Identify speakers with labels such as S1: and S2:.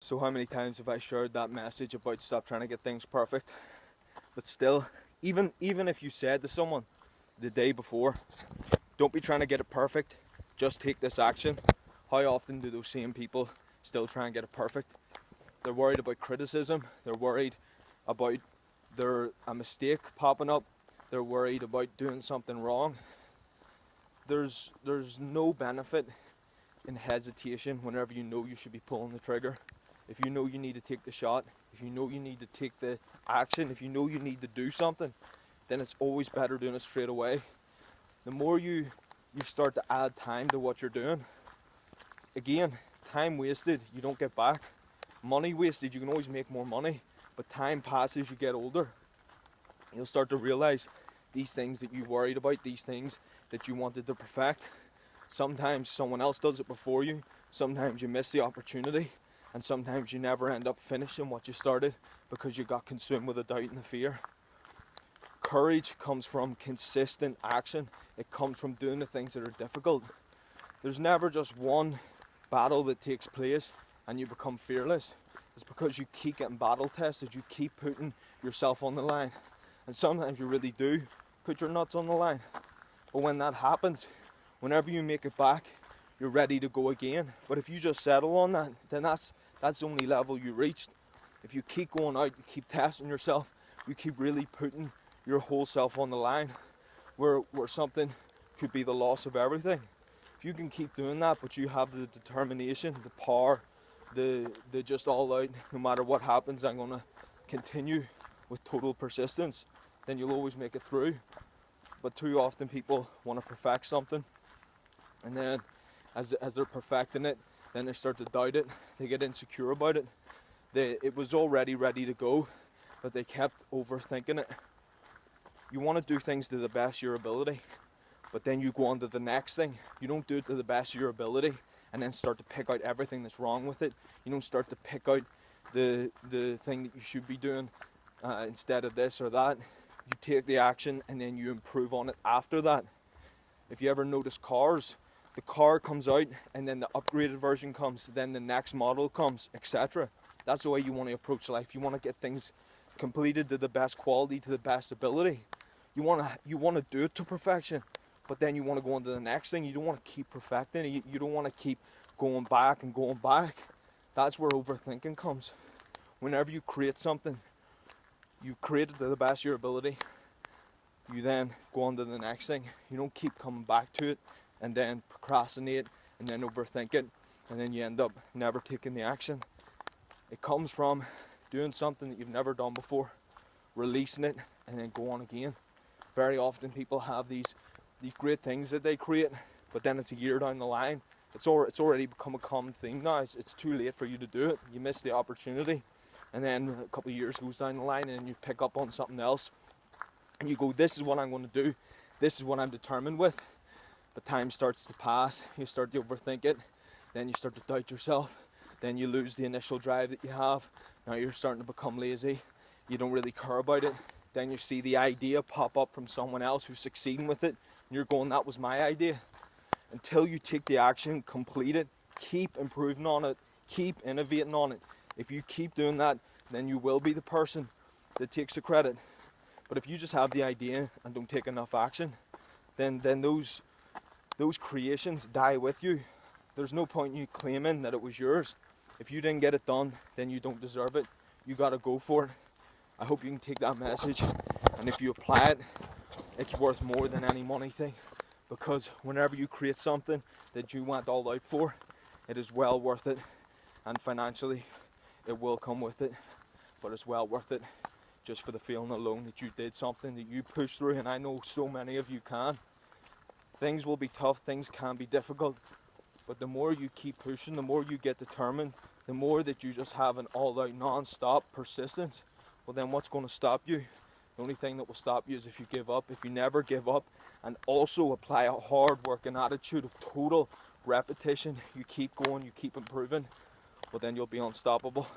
S1: So how many times have I shared that message about stop trying to get things perfect? But still, even if you said to someone the day before, don't be trying to get it perfect, just take this action, how often do those same people still try and get it perfect? They're worried about criticism, they're worried about a mistake popping up, they're worried about doing something wrong. There's no benefit in hesitation whenever you know you should be pulling the trigger. If you know you need to take the shot, if you know you need to take the action, if you know you need to do something, then it's always better doing it straight away. The more you start to add time to what you're doing, again, time wasted, you don't get back. Money wasted, you can always make more money, but time passes, you get older. You'll start to realize these things that you worried about, these things that you wanted to perfect, sometimes someone else does it before you, sometimes you miss the opportunity, and sometimes you never end up finishing what you started because you got consumed with the doubt and the fear. Courage comes from consistent action. It comes from doing the things that are difficult. There's never just one battle that takes place and you become fearless. It's because you keep getting battle tested, you keep putting yourself on the line. And sometimes you really do put your nuts on the line. But when that happens, whenever you make it back, you're ready to go again. But if you just settle on that, then that's the only level you reached. If you keep going out, you keep testing yourself, you keep really putting your whole self on the line, where something could be the loss of everything. If you can keep doing that, but you have the determination, the power, the just all out, no matter what happens, I'm gonna continue with total persistence, then you'll always make it through. But too often people want to perfect something, and then as they're perfecting it, then they start to doubt it, they get insecure about it. It was already ready to go, but they kept overthinking it. You want to do things to the best of your ability, but then you go on to the next thing. You don't do it to the best of your ability and then start to pick out everything that's wrong with it. You don't start to pick out the thing that you should be doing instead of this or that. You take the action and then you improve on it after that. If you ever notice cars, the car comes out and then the upgraded version comes, then the next model comes, etc. That's the way you want to approach life. You want to get things completed to the best quality, to the best ability. You want to do it to perfection, but then you want to go on to the next thing. You don't want to keep perfecting it. You don't want to keep going back and going back. That's where overthinking comes. Whenever you create something, you create it to the best of your ability. You then go on to the next thing. You don't keep coming back to it and then procrastinate and then overthink it, and then you end up never taking the action. It comes from doing something that you've never done before, releasing it, and then go on again. Very often people have these great things that they create, but then it's a year down the line. It's already become a common thing now. It's too late for you to do it. You miss the opportunity, and then a couple of years goes down the line, and you pick up on something else, and you go, this is what I'm going to do. This is what I'm determined with. But time starts to pass. You start to overthink it. Then you start to doubt yourself. Then you lose the initial drive that you have. Now you're starting to become lazy. You don't really care about it. Then you see the idea pop up from someone else who's succeeding with it, and you're going, that was my idea. Until you take the action, complete it, keep improving on it, keep innovating on it. If you keep doing that, then you will be the person that takes the credit. But if you just have the idea and don't take enough action, then those creations die with you. There's no point in you claiming that it was yours. If you didn't get it done, then you don't deserve it. You gotta go for it. I hope you can take that message, and if you apply it, it's worth more than any money thing. Because whenever you create something that you went all out for, it is well worth it, and financially it will come with it, but it's well worth it just for the feeling alone that you did something, that you pushed through, and I know so many of you can. Things will be tough, things can be difficult, but the more you keep pushing, the more you get determined, the more that you just have an all-out, non-stop persistence, well then what's going to stop you? The only thing that will stop you is if you give up. If you never give up and also apply a hard working attitude of total repetition, you keep going, you keep improving, well then you'll be unstoppable.